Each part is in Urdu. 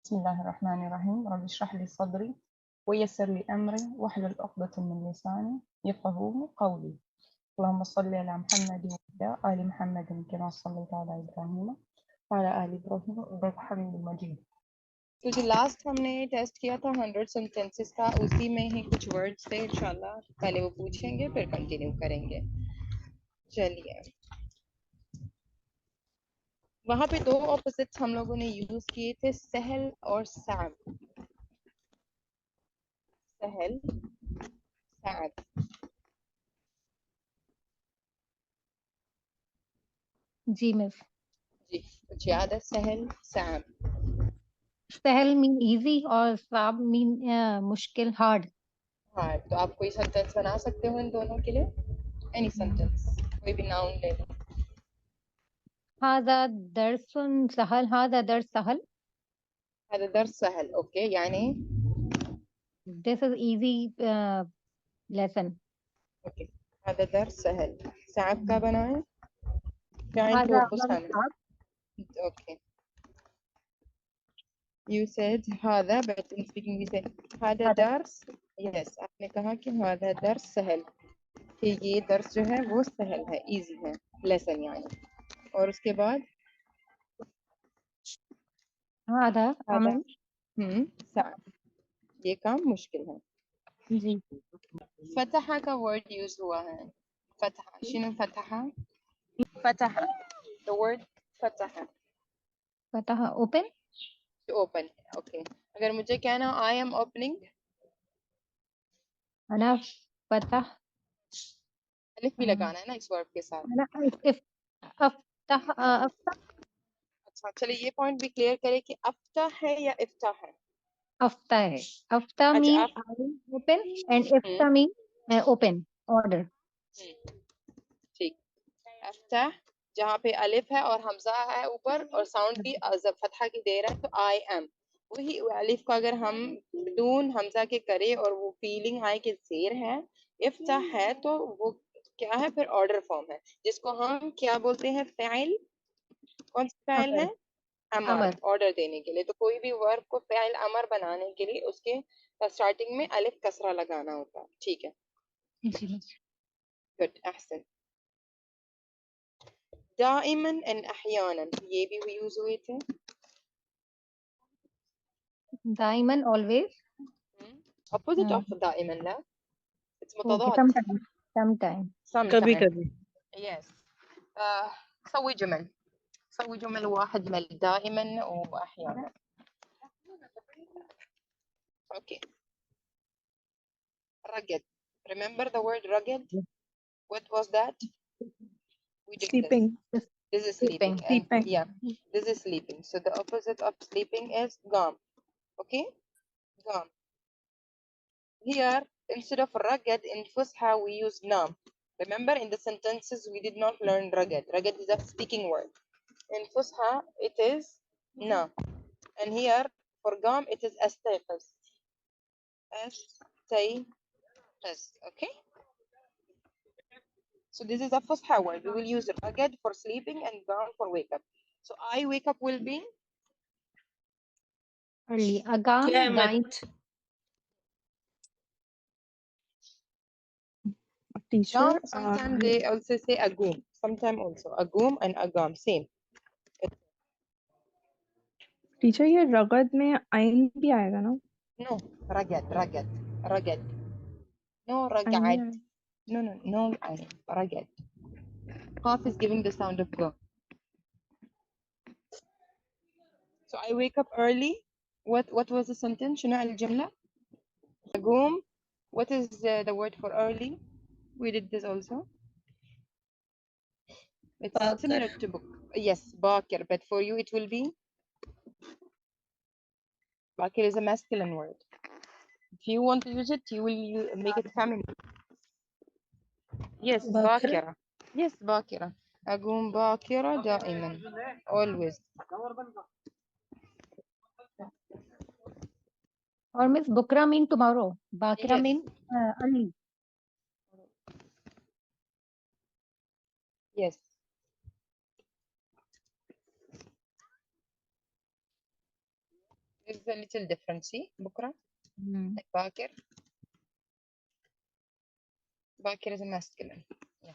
بسم الله الرحمن الرحيم رب اشرح لي صدري ويسر لي أمري واحلل عقدة من لساني يفقهوا قولي اللهم صل على محمد وعلى آل محمد كما صليت على إبراهيم وعلى آل إبراهيم إنك حميد مجيد. تو جو لاسٹ ہم نے ٹیسٹ کیا تھا 100 سینٹینسز کا، اسی میں ہی کچھ ورڈز تھے. انشاءاللہ پہلے وہ پوچھیں گے پھر کنٹینیو کریں گے. چلیے، وہاں پہ دو اپوزٹس ہم لوگوں نے یوز کیے تھے، سہل اور صعب. سہل، صعب. جی مس. جی کچھ یاد ہے؟ سہل، صعب. سہل مین ایزی اور صعب مین مشکل، ہارڈ. ہاں، تو آپ کوئی سینٹینس بنا سکتے ہو ان دونوں کے لیے؟ اینی سینٹینس، کوئی بھی ناؤن لے لو. ہاذا درس سہل، ہاذا درس سہل. هذا درس سهل. اوکے، یعنی دس از ایزی لیسن. اوکے، هذا درس سهل. صعب کا بنا ہے trying to هذا فصحى. صعب. Okay. You said هذا, but in speaking we say هذا هذا درس. Yes, آپ نے کہا کہ هذا درس سهل، کہ یہ درس جو ہے وہ سہل ہے، ایزی ہے، لیسن یعنی. اور اس کے بعد هذا هذا عمل. صعب، یہ کام مشکل ہے. جی. فتح کا ورڈ یوز ہوا ہے. فتح، شنو فتح؟ فتح، the word Fath Fath open. to open. Okay, اگر مجھے کہنا I am opening، انا فتح، الف بھی لگانا ہے نا اس ورب کے ساتھ. انا افتح افتح. اچھا، چلیے یہ پوائنٹ بھی کلیئر کرے کہ افتح ہے یا افتح ہے. افتح ہے. افتح اچھا مین آپ اوپن اینڈ افتح مین اوپن آرڈر. ٹھیک. افتح جہاں پہ الف ہے اور حمزہ ہے اوپر اور ساؤنڈ بھی فتحہ کی دے رہا ہے تو آئی ایم، وہی الف کو اگر ہم بدون حمزہ کے کرے اور وہ فیلنگ آئے کہ زیر ہے، افتح ہے، تو وہ کیا ہے؟ پھر آرڈر فارم ہے، جس کو ہم کیا بولتے ہیں؟ فعل. کون سا فعل ہے؟ امر، امر. آرڈر دینے کے لیے. تو کوئی بھی ورب کو فعل امر بنانے کے لیے اس کے اسٹارٹنگ میں الف کسرہ لگانا ہوتا ہے. ٹھیک ہے، جی. گڈ، احسن. دائما and احیانا، یہ بھی یوز ہوئے تھے. دائمن always. opposite of دائما، لا it's اوکے. متضاد. Some time. کبھی کبھی. yes. سوي جمل، سوي جمل واحد دائما واحيانا. okay. rugged. Remember the word rugged? What was that? We did Sleeping. this is sleeping. And Sleeping. yeah, this is sleeping. So the opposite of sleeping is gum. Okay, gum. Here, instead of rugged in Fusha, we use nam. Remember, in the sentences, we did not learn rugged. Rugged is a speaking word. In Fusha, it is nam. And here, for gum, it is astayqaz. Astayqaz. Okay? So this is a Fusha word. We will use rugged for sleeping and gum for wake up. So I wake up will be early. اگام دائم. Teacher. gum. Sometimes they also say agum. Sometimes also agum and agam, same. Teacher یہ رغد میں آئین بھی آئے گا نا؟ No, rugged, rugged, rugged. No, آئین بھی rugged. آئے گا. No, rugged. Cough is giving the sound of go. So I wake up early. What was the sentence? شنو الجملة؟ أقوم. What is the word for early? We did this also. It's Baker. similar to book. Yes, باكر. But for you it will be باكر is a masculine word. If you want to use it, you will make it feminine. Yes, باكرة. Yes, باكرة. أقوم باكرة دائما. Always. اور مس بکرا مین ٹمارو. باکرا Yes. مین early. Yes. This is a little different. See, Bukra, like Bakir. Bakir is a masculine. Yeah.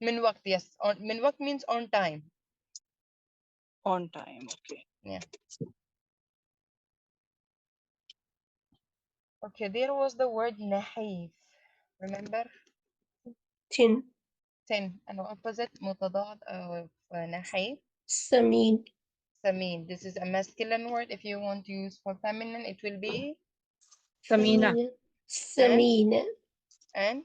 Min waqt, yes. Min waqt means on time. On time, okay. Yeah. Okay, there was the word nahif. Remember? Thin. Thin. And opposite mutadad of nahif. Samin. Samin. This is a masculine word. If you want to use for feminine, it will be Samina. Samina. and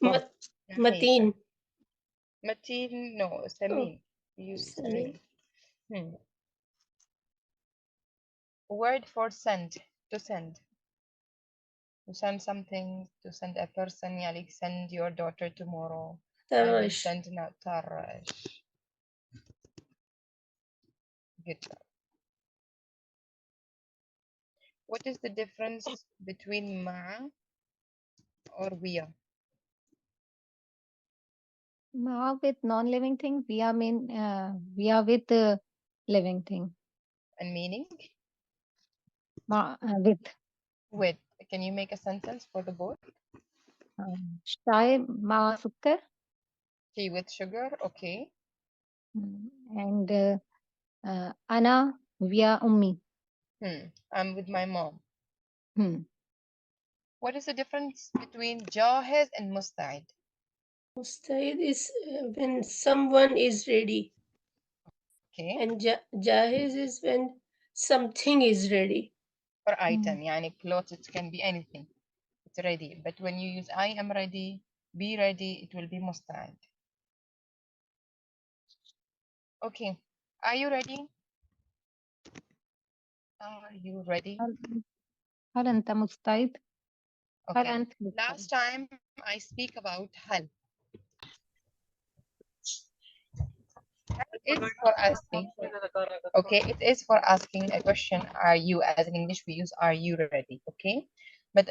Mat- nahif. Mateen. Mateen, no, Samin. Use Samin. Samin. Word for send. To send. To send something, to send a person, like send your daughter tomorrow. I will Tarash. send now Tarash. Good job. What is the difference between ma'a or via? Ma with non-living thing, we are with living thing. And meaning? With With. Can you make a sentence for the both? Shai ma sukkar Tea with sugar, okay. and ana via ummi. I'm with my mom. Hmm. What is the difference between jahiz and musta'id? Musta'id is when someone is ready. Okay. And Jahiz is when something is ready. For item, yani clothes, it can be anything. It's ready. But when you use I am ready, be ready, it will be musta'id. Okay. Are you ready? Are you ready? هل أنت مستعد؟ هل Okay. أنت مستعد؟ Last time I speak about hal. It's for asking. Okay, it is for asking a question. Are you? As in English, we use are you ready? Okay, but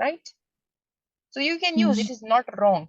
right? So you can use it is not wrong,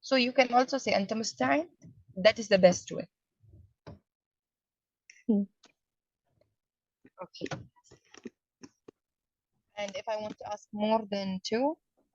So you can also say أنت مستعد. That is the best way. Okay. And if I want to ask more than two,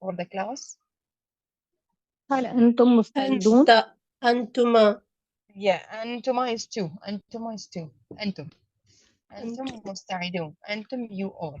for the class? هل أنتم مستعدون؟ Antuma. Yeah, أنتما is two. أنتما is two. أنتم. أنتم مستعدون. أنتم you all.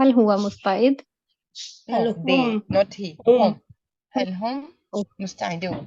هل هو مستعد؟ No, they, not he. هم. هل هم مستعدون?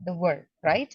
the word, right?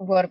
Verb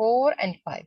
4 and 5,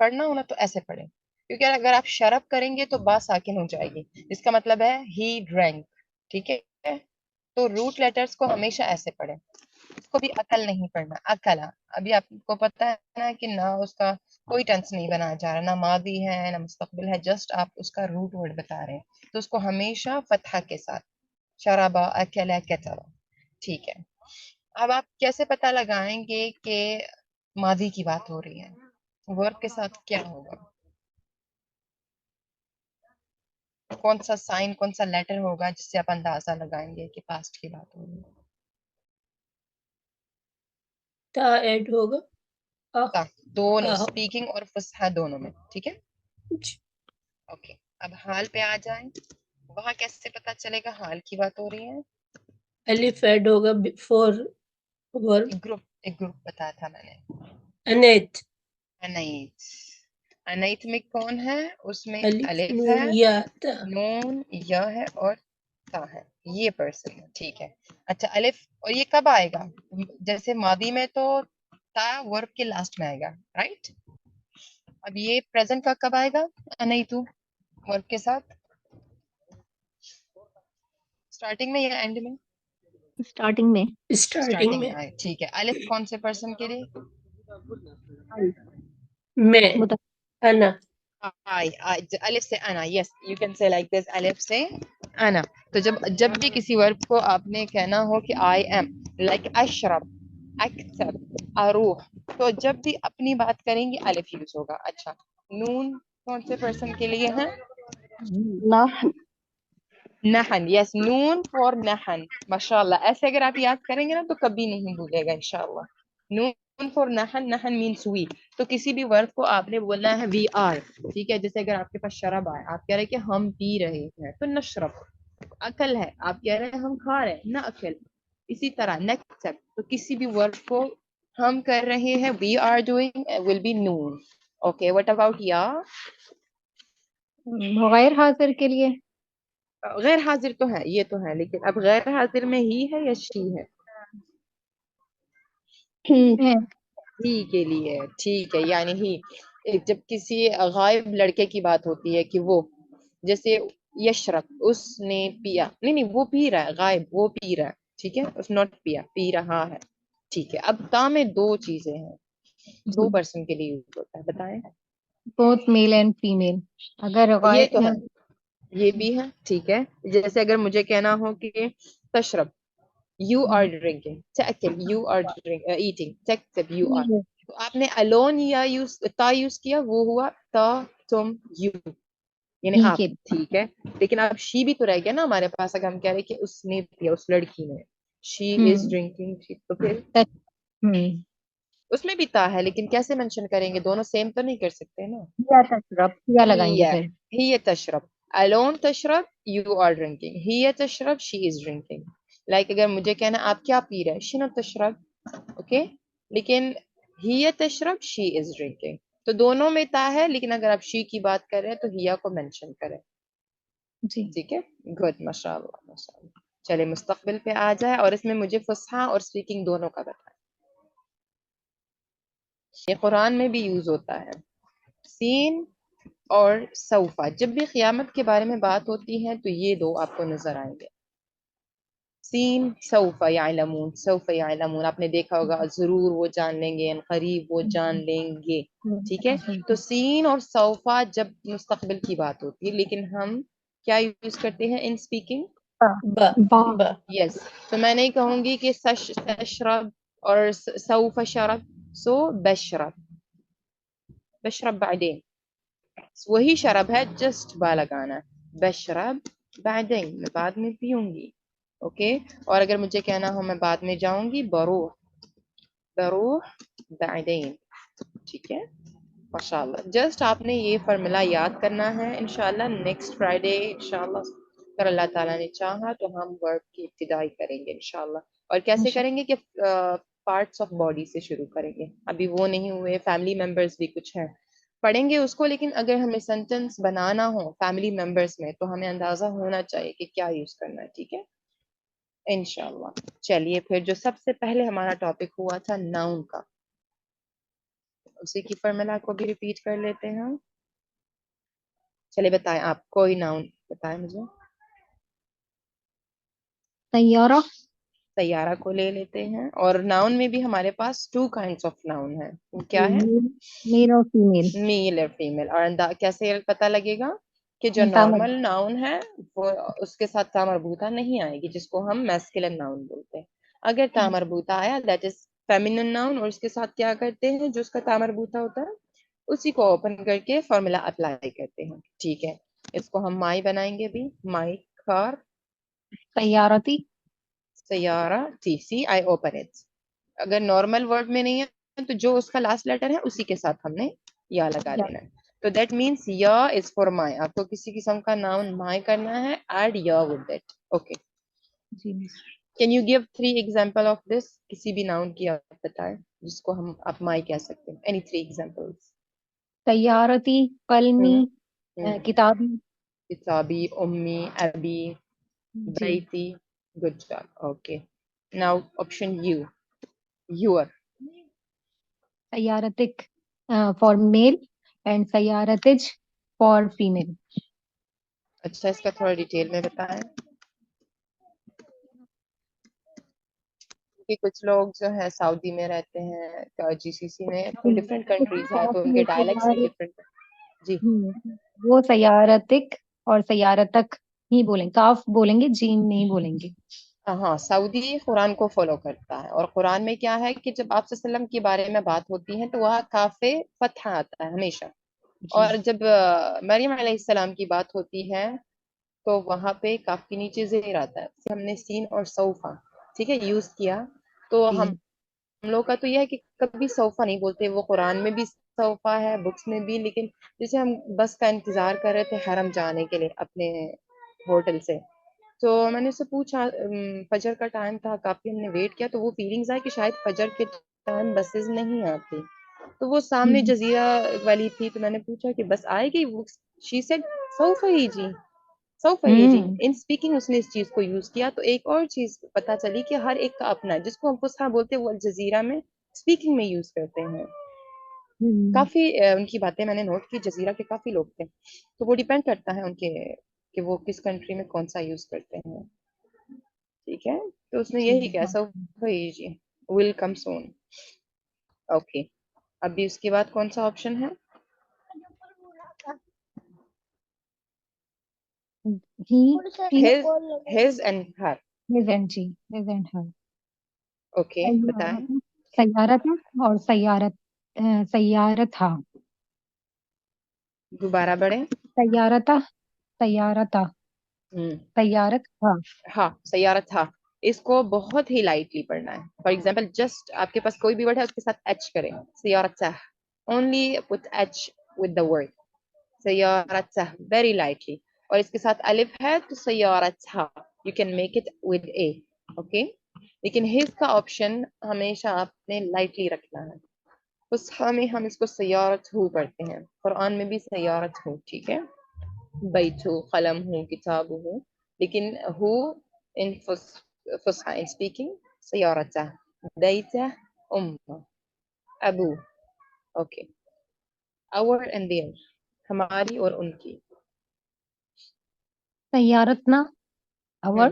پڑھنا ہونا تو ایسے پڑھیں، کیونکہ اگر آپ شرب کریں گے تو با ساکن ہو جائے گی، جس کا مطلب ہے ہی ڈرینک. ٹھیک ہے، تو روٹ لیٹرز کو ہمیشہ ایسے پڑھیں. اس کو بھی عقل نہیں پڑھنا، عقلا. ابھی آپ کو پتا ہے نا کہ نہ اس کا کوئی ٹینس نہیں بنایا جا رہا، نہ ماضی ہے نہ مستقبل ہے، جسٹ آپ اس کا روٹ ورڈ بتا رہے ہیں، تو اس کو ہمیشہ فتحہ کے ساتھ، شرابا اکلا کتبا. ٹھیک ہے، اب آپ کیسے پتہ لگائیں گے کہ ماضی کی بات ہو رہی ہے؟ ورب کے ساتھ کیا ہوگا؟ کون سا سائن، کون سا لیٹر ہوگا جس سے آپ اندازہ لگائیں گے کہ پاسٹ کی بات ہو رہی ہے؟ تا ایڈ ہوگا. تا، دونوں آہ. اسپیکنگ اور فصحى دونوں میں. ٹھیک ہے، اوکے. اب حال پہ آ جائیں، وہاں کیسے پتا چلے گا حال کی بات ہو رہی ہے؟ الف ایڈ ہوگا بفور ورب. ایک گروپ بتایا تھا میں نے، انیت. انیت. انیت میں کون ہے؟ اس میں الف الف ہے، نون یا تا. نون یا ہے اور تا ہے، یہ پرسن ہے. ٹھیک ہے، اچھا الف، اور یہ کب آئے گا؟ جیسے ماضی میں تو تا ورب کے لاسٹ میں آئے گا، رائٹ؟ اب یہ پریزنٹ کا کب آئے گا؟ انیتو ورب کے ساتھ، اسٹارٹنگ میں یا اینڈ میں؟ اسٹارٹنگ میں. اسٹارٹنگ میں. آئے. ٹھیک ہے، الف کون سے پرسن کے لیے؟ میں. انا. الف سے انا. یس یو کین سے لائک دس، الف سے انا. تو جب بھی کسی ورب کو آپ نے کہنا ہو کہ آئی ایم، لائک اشرب، اکتب، اروح، تو جب بھی اپنی بات کریں گے الف یوز ہوگا. اچھا، نون کون سے پرسن کے لیے ہے؟ نحن. نحن. یس، نون فور نحن. ماشاء اللہ، ایسے اگر آپ یاد کریں گے نا تو کبھی نہیں بھولے گا انشاءاللہ. نون فور نحن، نحن مینس وی. تو کسی بھی ورب کو آپ نے بولنا ہے وی آر. ٹھیک ہے، جیسے اگر آپ کے پاس شراب آئے، آپ کہہ رہے ہیں کہ ہم پی رہے ہیں تو نشرب. عقل ہے، آپ کہہ رہے ہیں ہم کھا رہے ہیں، نہ عقل. اسی طرح نکتب، تو کسی بھی ورب کو ہم کر رہے ہیں we are doing will be known. Okay, what about یا؟ غیر حاضر کے لیے غیر حاضر تو ہے، یہ تو ہے، لیکن اب غیر حاضر میں ہی ہے یا شی ہے؟ ہے. ہی کے لیے. ٹھیک ہے، یعنی ہی. جب کسی غائب لڑکے کی بات ہوتی ہے کہ وہ، جیسے یشرب، اس نے پیا، نہیں وہ پی رہا ہے، غائب وہ پی رہا ہے. ٹھیک ہے، اس نوٹ پیا، پی رہا ہے. ٹھیک ہے، اب تا میں دو چیزیں ہیں، دو پرسن کے لیے یوز ہوتا ہے، بتائیں. Both male and female. اگر یہ تو غائب ہے، یہ بھی ہے. ٹھیک ہے، جیسے اگر مجھے کہنا ہو کہ تشرب، you are drinking، تأکل you are eating، تکتب you are. تو آپ نے alone یا تا یوز کیا، وہ ہوا تا تم you، یعنی ہی آپ. کے. ٹھیک ہے، لیکن اب شی بھی تو رہ گیا نا ہمارے پاس. اگر ہم کہہ رہے کہ اس نے پیا، اس لڑکی نے، she is drinking، تو پھر اس میں بھی تا ہے، لیکن کیسے مینشن کریں گے؟ دونوں سیم تو نہیں کر سکتے نا. یا تشرب، یا لگائیں گے پھر. ہی تشرب، alone تشرب، you are drinking. ہی تشرب، she is drinking. لائک اگر مجھے کہنا آپ کیا پی رہے، شنو تشرب، اوکے، لیکن ہی تشرب، she is drinking. تو دونوں میں تا ہے، لیکن اگر آپ شی کی بات کر رہے ہیں تو ہیا کو مینشن کریں. جی ٹھیک ہے، گڈ، ماشاء اللہ ماشاء اللہ. چلے مستقبل پہ آ جائے، اور اس میں مجھے فصحا اور اسپیکنگ دونوں کا بتائیں. یہ قرآن میں بھی یوز ہوتا ہے. سین اور سوفا، جب بھی قیامت کے بارے میں بات ہوتی ہے تو یہ دو آپ کو نظر آئیں گے. سین سوفا یعلمون، سوفا یعلمون، آپ نے دیکھا ہوگا ضرور وہ جان لیں گے، ان قریب وہ جان لیں گے. ٹھیک ہے، تو سین اور سوفا جب مستقبل کی بات ہوتی ہے، لیکن ہم کیا یوز کرتے ہیں ان اسپیکنگ؟ با. با. با. یس. تو میں نہیں کہوں گی کہ سشرب اور سوف شرب، سو بشرب، بشرب بعدين، وہی شرب ہے، جسٹ با لگانا. بشرب بعدين، میں بعد میں پیوں گی. اوکے، اور اگر مجھے کہنا ہو میں بعد میں جاؤں گی، بروح، بروح بعدين. ٹھیک ہے، ماشاء اللہ. جسٹ آپ نے یہ فارمولا یاد کرنا ہے. انشاءاللہ نیکسٹ فرائیڈے انشاءاللہ اگر اللہ تعالیٰ نے چاہا تو ہم ورک کی ابتدائی کریں گے انشاءاللہ. اور کیسے کریں گے کہ پارٹس آف باڈی سے شروع کریں گے. ابھی وہ نہیں ہوئے، فیملی ممبرس بھی کچھ ہیں، پڑھیں گے اس کو. لیکن اگر ہمیں سینٹینس بنانا ہو فیملی ممبرس میں تو ہمیں اندازہ ہونا چاہیے کہ کیا یوز کرنا ہے. ٹھیک ہے انشاءاللہ. چلیے پھر جو سب سے پہلے ہمارا ٹاپک ہوا تھا ناؤن کا، اسی کی فارمولا کو بھی ریپیٹ کر لیتے ہیں. چلے بتائیں آپ کوئی ناؤن بتائیں مجھے. سیارہ. سیارہ کو لے لیتے ہیں. اور ناؤن میں بھی ہمارے پاس 2 kinds of ناؤن ہیں. وہ کیا ہے؟ میل اور فیمیل. میل اور فیمیل. اور کیسے پتہ لگے گا کہ جو تا نارمل ناؤن ہے وہ اس کے ساتھ تا مربوطہ نہیں آئے گی، جس کو ہم میسکولن ناؤن بولتے ہیں. اگر تا مربوطہ آیا دیٹ از فیمینن ناؤن، اور اس کے ساتھ کیا کرتے ہیں جو اس کا تا مربوطہ ہوتا ہے اسی کو اوپن کر کے فارمولا اپلائی کرتے ہیں. ٹھیک ہے، اس کو ہم مائی بنائیں گے بھی. مائی کار. سیارتی. سیارہ ٹی سی آئی اوپن اٹ. اگر نارمل ورڈ میں نہیں ہے تو جو اس کا لاسٹ لیٹر ہے اسی کے ساتھ ہم نے یا لگا دینا ہے. تو دیٹ مینس یا از فار مائی. آپ کو کسی قسم کا ناؤن مائی کرنا ہے، ایڈ یا ود دیٹ. اوکے. جی. Can you give 3 example of this? کسی بھی ناؤن کی آپ بتائیں جس کو ہم آپ مائی کہہ سکتے ہیں. Any 3 examples. سیارتی، قلمی، کتابی. کتابی، امی، ابی، جی. بیتی. Good job. Okay. Now option you. Your. سیارتک فار میل اینڈ سیارتج فار فیمیل. اچھا، اس کا تھوڑا ڈیٹیل میں بتائیں. کہ کچھ لوگ جو ہے سعودی میں رہتے ہیں، جی سی سی میں، ڈفرینٹ کنٹریز ہے تو ان کے ڈائلیکٹس بھی ڈفرینٹ. جی وہ سیارتک اور سیارتک ہی بولیں، کاف بولیں گے، جیم نہیں بولیں گے. ہاں، سعودی قرآن کو فالو کرتا ہے، اور قرآن میں کیا ہے کہ جب آپ صلی اللہ علیہ وسلم کے بارے میں بات ہوتی ہے تو وہاں کاف فتح آتا ہے ہمیشہ. اور جب مریم علیہ السلام کی بات ہوتی ہے تو وہاں پہ کاف کے نیچے زیر آتا ہے. ہم نے سین اور صوفہ ٹھیک ہے یوز کیا. تو ہم لوگ کا تو یہ ہے کہ کبھی صوفہ نہیں بولتے. وہ قرآن میں بھی صوفہ ہے، بکس میں بھی. لیکن جیسے ہم بس کا انتظار کر رہے تھے حرم جانے کے لیے اپنے ہوٹل سے، تو میں نے اس سے پوچھا، فجر کا ٹائم تھا، کافی ہم نے ویٹ کیا، تو وہ فیلنگز آئی کہ شاید فجر کے ٹائم بسز نہیں آتی. تو وہ سامنے جزیرہ والی تھی، تو میں نے پوچھا کہ بس آئے گی؟ She said sofa he G, sofa he G. In speaking اس نے اس چیز کو یوز کیا. تو ایک اور چیز پتا چلی کہ ہر ایک کا اپنا ہے. جس کو ہم فصحا بولتے ہیں وہ الجزیرہ میں اسپیکنگ میں یوز کرتے ہیں. کافی ان کی باتیں میں نے نوٹ کی. جزیرہ کے کافی لوگ تھے، تو وہ ڈیپینڈ کرتا ہے ان کے کہ وہ کس کنٹری میں کون سا یوز کرتے ہیں. ٹھیک ہے، تو اس نے یہی کہا صوفہ ہی جی، ول کم سون. اوکے. ابھی اس کے بعد کون سا آپشن ہے؟ his and her. اوکے بتائیں. سیارت اور سیارتھا. دوبارہ بڑھیں. سیارتھا، سیارتھا، سیارتھا. ہاں، سیارت تھا. اس کو بہت ہی لائٹلی پڑھنا ہے. فار ایگزامپل جسٹ آپ کے پاس کوئی بھی ورڈ ہے اس کے ساتھ ایچ کریں. سیارت only put H with the word سیارت ویری لائٹلی. اور اس کے ساتھ الف ہے تو سیارت you can make it with A. Okay. لیکن ہز کا آپشن ہمیشہ آپ نے لائٹلی رکھنا ہے. فصحا میں ہم اس کو سیارت ہو پڑھتے ہیں، قرآن میں بھی سیارت ہو. ٹھیک ہے، بیت ہو، قلم ہو، کتاب ہو. لیکن ہو ان فصحا اسپیکنگ سیارت بیت ابو. اوکے. our and their، ہماری اور ان کی. سیارتنا our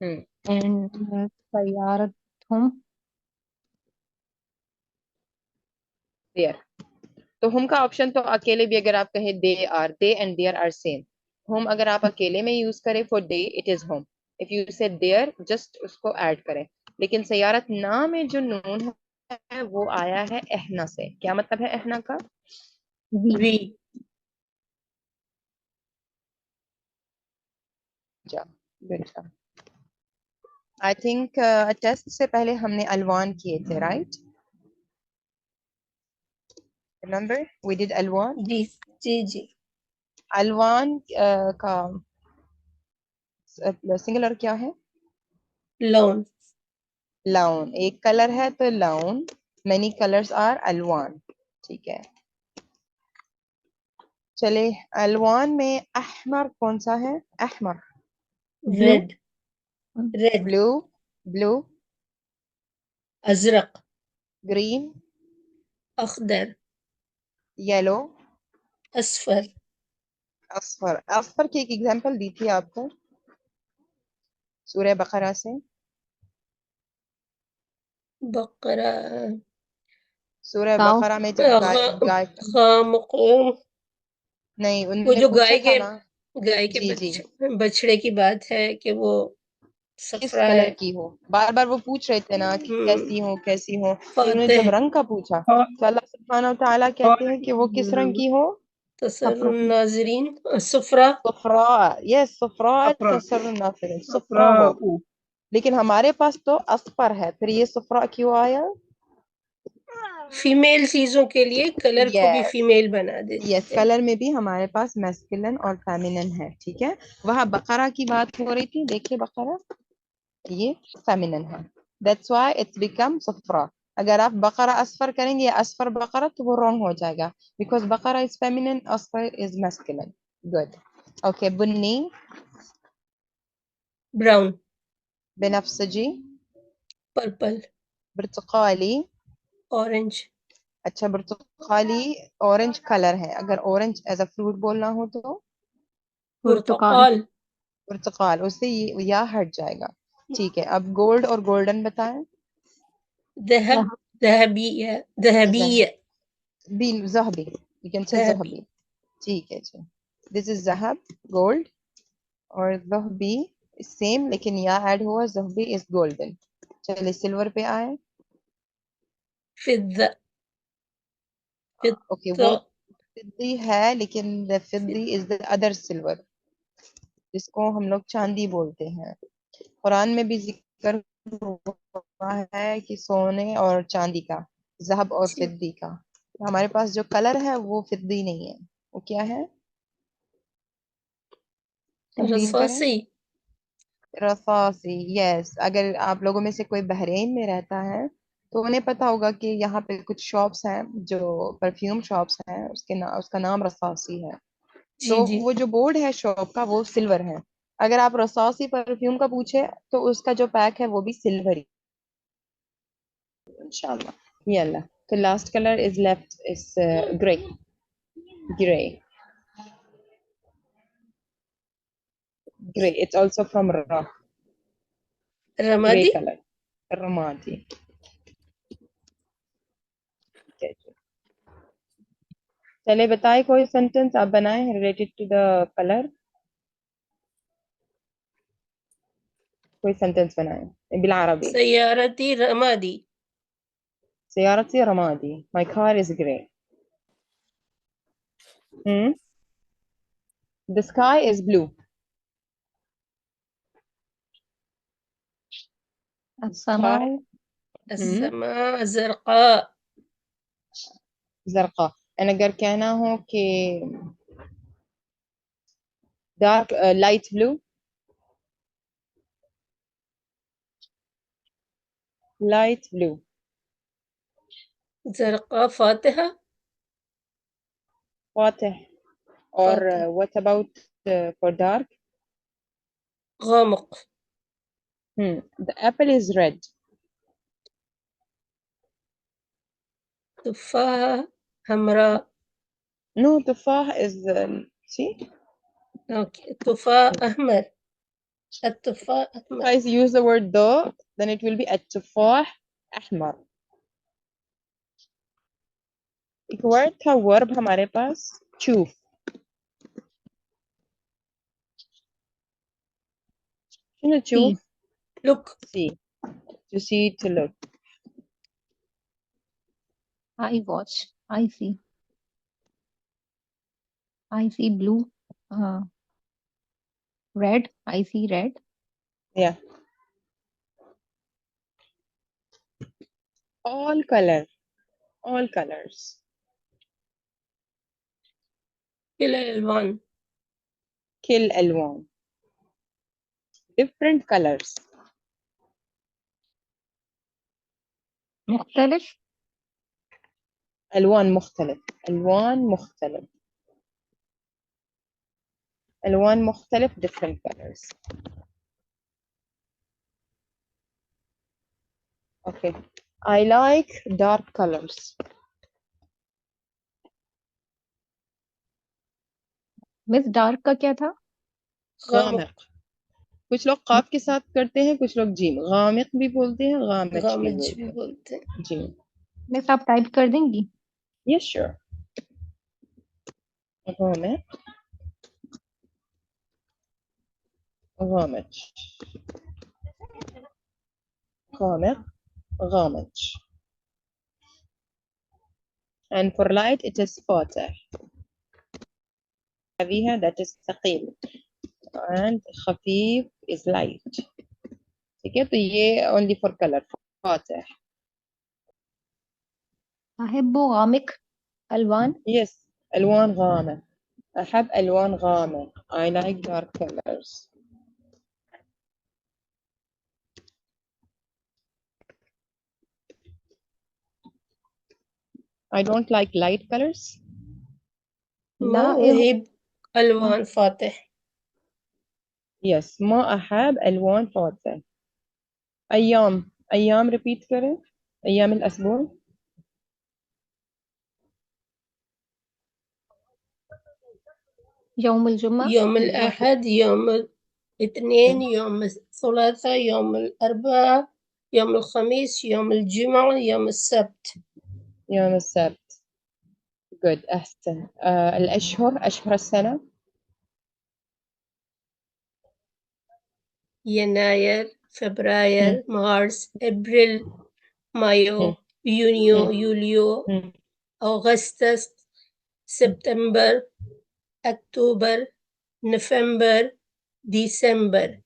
ہم and سیارتہم their. تو ہم کا آپشن تو اکیلے بھی اگر آپ کہیں they are, they and their are same. Home اگر آپ اکیلے میں یوز کریں for they it is home. If you say their just اس کو ایڈ کریں. لیکن سیارت نا میں جو نون ہے وہ آیا ہے احنا سے. کیا مطلب ہے احنا کا؟ وی. آئی تھنک ٹیسٹ سے پہلے ہم نے الوان کیے تھے، رائٹ؟ ریممبر وی ڈیڈ الوان. جی جی جی. الوان کا سنگولر کیا ہے؟ لون. لاؤن. ایک کلر ہے تو لاؤن. مینی کلرز آر الوان. ٹھیک ہے، چلے. الوان میں احمر کون سا ہے؟ احمر. ریڈ. ریڈ. بلو. بلو. ازرق. گرین. أخضر yellow, أصفر اصفر. اصفر کی ایک ایگزامپل دی تھی آپ کو سورہ بقرہ سے. بقرة سورہ Cow. بقرہ میں جب گائے غامق نہیں ان وہ نے جو پوچھا گائے تھا کے نا جی جی بچڑے کی بات ہے کہ وہ کس صفرا کلر ہے. کی ہو. بار بار وہ پوچھ رہے تھے نا کہ کیسی ہو کیسی ہو. انہوں نے فاتح جب رنگ کا پوچھا تو اللہ سبحانہ و تعالیٰ کہتے ہیں کہ وہ کس رنگ کی ہو. تسر الناظرین صفرا صفراء. یس صفراء تسر الناظرین صفراء ہو. لیکن ہمارے پاس تو اصفر ہے پھر یہ صفراء کیوں آیا. فیمیل چیزوں کے لیے کلر کو بھی Yes. فیمیل بنا دیتے یس ہیں. کلر میں بھی ہمارے پاس میسکلن اور فیمینن ہے. ٹھیک ہے وہاں بقرہ کی بات ہو رہی تھی. دیکھیے بقرہ یہ فیمینن ہے. دیٹس وائی اٹس بیکم صفرا. اگر آپ بقرہ اصفر کریں گے اصفر بقرہ تو وہ رانگ ہو جائے گا بیکاز بقرہ از فیمینن اصفر از میسکلن. گڈ. اوکے بنی براؤن بنفسجی پرپل برتقالی. اورنج اچھا برتقالی اورنج کلر ہے. اگر اورنج ایز اے فروٹ بولنا ہو تو پرتقال پرتقال اس سے یا ہٹ جائے گا. ٹھیک ہے اب گولڈ اور گولڈن بتائیں. ذهب ذهبية ذهبية ذهبی you can say ذهبي ذهبی. ٹھیک ہے جی. دس از ذهب گولڈ اور ذهبی سیم لیکن یا ایڈ ہوا ذهبی از گولڈن. چلیے سلور پہ آئے. فضة اوکے وہ فضی ہے لیکن the فضی is the other silver جس کو ہم لوگ چاندی بولتے ہیں. قرآن میں بھی ذکر ہوا ہے کہ سونے اور چاندی کا ذهب اور فضی کا. ہمارے پاس جو کلر ہے وہ فضی نہیں ہے. وہ کیا ہے تحلیل کریں. رصاصي رصاصی. یس اگر آپ لوگوں میں سے کوئی بحرین میں رہتا ہے تو انہیں پتا ہوگا کہ یہاں پہ کچھ شاپس ہیں جو پرفیوم شاپس ہیں اس کا نام رصاصی ہے. تو وہ جو بورڈ ہے شاپ کا وہ سلور ہے. اگر آپ رصاصی پرفیوم کا پوچھے تو اس کا جو پیک ہے وہ بھی سلور ہی انشاءاللہ. یہ اللہ. تو last colour is left is grey. Grey grey it's also from را. گرے رمادي کلر رمادی. چلے بتائے کوئی سینٹینس آپ بنائیں ریلیٹڈ ٹو دا کلر. کوئی سینٹینس بنائیں بالعربی. سيارتي رمادي سيارتي رمادي. My car is grey. The sky is blue. السماء السماء زرقاء زرقاء. and اگر کہنا ہو کہ dark light blue light blue. زرقاء فاتحة فاتح. اور فاتح what about for dark. غامق The apple is red. تفاحة حمراء No تفاح is see أوكي تفاح أحمر التفاح أحمر. guys use the word though then it will be التفاح أحمر. ایک word تھا verb ہمارے پاس چوف. شنو تشوف؟ look see to see to look. I watch. I see. I see blue. Red. I see red. Yeah. All color. All colors. كلا الألوان كل ألوان. Different colors. مختلف. ألوان مختلف. ألوان مختلف. ألوان مختلف different colors. Okay. I like dark colors. Miss dark کا کیا تھا؟ غامق. کچھ لوگ قاف کے ساتھ کرتے ہیں, کچھ لوگ جیم. غامق بھی بولتے ہیں, غامچ بھی غامج بولتے بھی ہیں. بولتے ہیں. جی مس آپ ٹائپ کر دیں گی؟ یس sure. غامق, غامچ, غامق, غامچ. And for light it is فاتح. heavy ہے that is ثقيل. and خفيف is light. ٹھیک ہے, تو یہ only for color. فاتح. أحب غامق ألوان. yes, ألوان غامق. أحب ألوان غامق. I like dark colors. I don't like light colors. ما أحب ألوان فاتح. yes, ما أحب ألوان فاتح. أيام, أيام repeat کریں. أيام الأسبوع. يوم الجمعة. يوم الأحد، يوم الاثنين، يوم الثلاثاء، يوم الأربعاء، يوم الخميس، يوم الجمعة، يوم السبت. يوم السبت. good, أحسن. الأشهر, أشهر السنة. يناير، فبراير، مارس، April, مايو، يونيو، يوليو، أغسطس، September, October, November, December.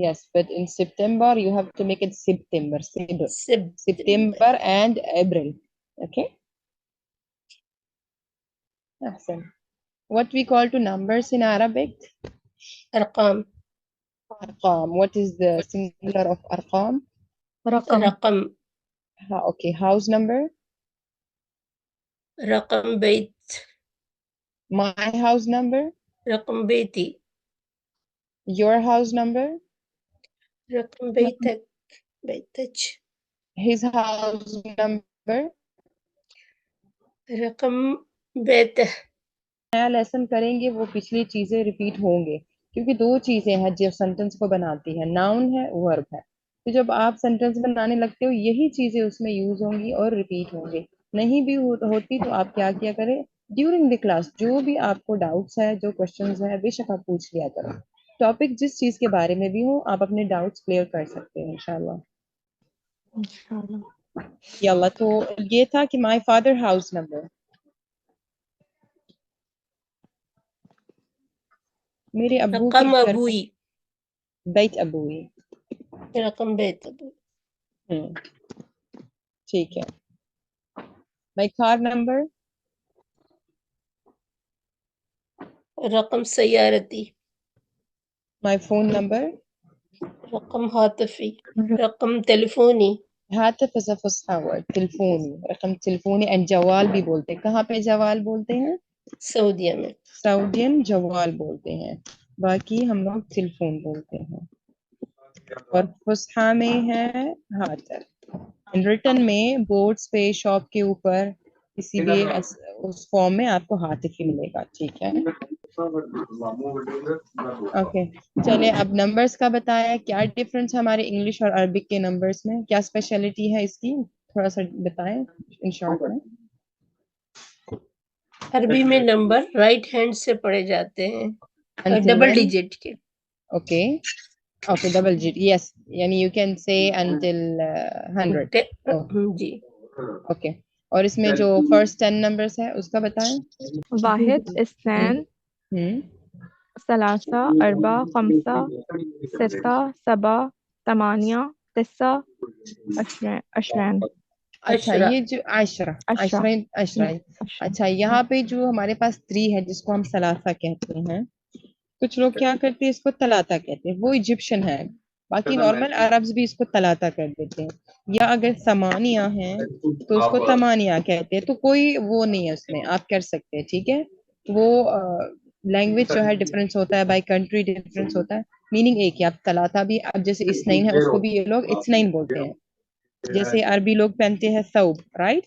yes, but in September you have to make it September. September and April. Okay. أحسن. what we call to numbers in Arabic? أرقام. أرقام. what is the singular of أرقام? رقم. okay, house number. رقم بيت. my house number. رقم بيتي. your house number. رقم بيتك. بيتك. his house number. رقم بيته. نیا لیسن کریں گے وہ پچھلی چیزیں ریپیٹ ہوں گے, کیونکہ دو چیزیں ہیں جو سینٹینس کو بناتی ہیں, ناؤن ہے, ورب ہے. تو جب آپ سینٹینس بنانے لگتے ہو یہی چیزیں اس میں یوز ہوں گی اور ریپیٹ ہوں گے. نہیں بھی ہوتی تو آپ کیا کریں, ڈیورنگ دی کلاس جو بھی آپ کو ڈاؤٹس ہے, جو کوشچنز ہیں, بے شک آپ پوچھ لیا کریں. ٹاپک جس چیز کے بارے میں بھی ہو آپ اپنے ڈاؤٹس کلیئر کر سکتے ہیں انشاءاللہ. یاللہ, تو یہ تھا کہ مائی فادر ہاؤس نمبر. میرے ابو کے رقم گھر أبوي. بیت ابوی. رقم بيت أبوي. ٹھیک ہے. مائی کار نمبر. رقم سيارتي. My phone number. رقم هاتفي. رقم تلفوني. ہاتف از اے فصحى word. تلفونی, رقم تلفونی. اینڈ جوال بھی بولتے ہیں. کہاں پہ جوال بولتے ہیں؟ سعودية میں. سعودین جوال بولتے ہیں, باقی ہم لوگ تلفون بولتے ہیں. اور فصحى میں ہے ہاتف. ریٹن میں بورڈز پہ, شاپ کے اوپر, کسی بھی اس فارم میں آپ کو ہاتف ہی ملے گا. ٹھیک ہے. اوکے, چلے اب نمبرز کا بتایا. کیا ڈفرنس ہمارے انگلش اور عربک کے نمبرز میں, کیا اسپیشلٹی ہے اس کی, تھوڑا سا بتائیں ان شارٹ میں. عربی میں نمبر رائٹ ہینڈ سے پڑھے جاتے ہیں, ڈبل ڈیجٹ کے. Okay okay, double digit. Yes, یعنی یو کین سے انٹل 100. جی. اوکے, اور اس میں جو فرسٹ 10 نمبرز ہے اس کا بتائیں. واحد, اثنان, ثلاثة, أربعة, خمسة, ستة, سبعة, ثمانية, تسعة, عشرين. اچھا, یہ جو عشرہ. اچھا, یہاں پہ جو ہمارے پاس 3 ہے جس کو ہم ثلاثہ کہتے ہیں, کچھ لوگ کیا کرتے ہیں اس کو تلاتا کہتے ہیں, وہ ایجپشن ہے. باقی نارمل عربز بھی اس کو تلاتا کر دیتے ہیں. یا اگر ثمانیہ ہیں تو اس کو تمانیہ کہتے ہیں. تو کوئی وہ نہیں ہے اس میں, آپ کر سکتے ہیں. ٹھیک ہے, وہ لینگویج جو ہے ڈفرینس ہوتا ہے, بائی کنٹری ڈفرینس ہوتا ہے, میننگ ایک ہے. آپ تلاتا بھی, اب جیسے اسنین ہے اس کو بھی یہ لوگ اسنین بولتے ہیں. جیسے عربی لوگ پہنتے ہیں ثوب, رائٹ,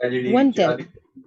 110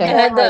هذا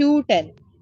210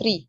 3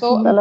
so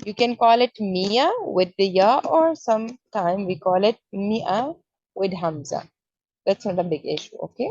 You can call it Mia with the ya, or sometime we call it Mia with Hamza. That's not a big issue, okay?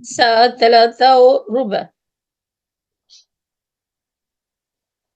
الساعة 3:15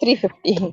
3:50।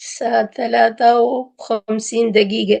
الساعة 53 دقيقة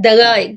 دقائق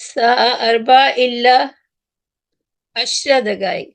الساعة 4:10 دقائق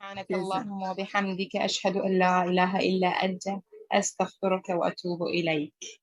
سبحانك اللهم وبحمدك أشهد أن لا إله إلا أنت أستغفرك وأتوب إليك.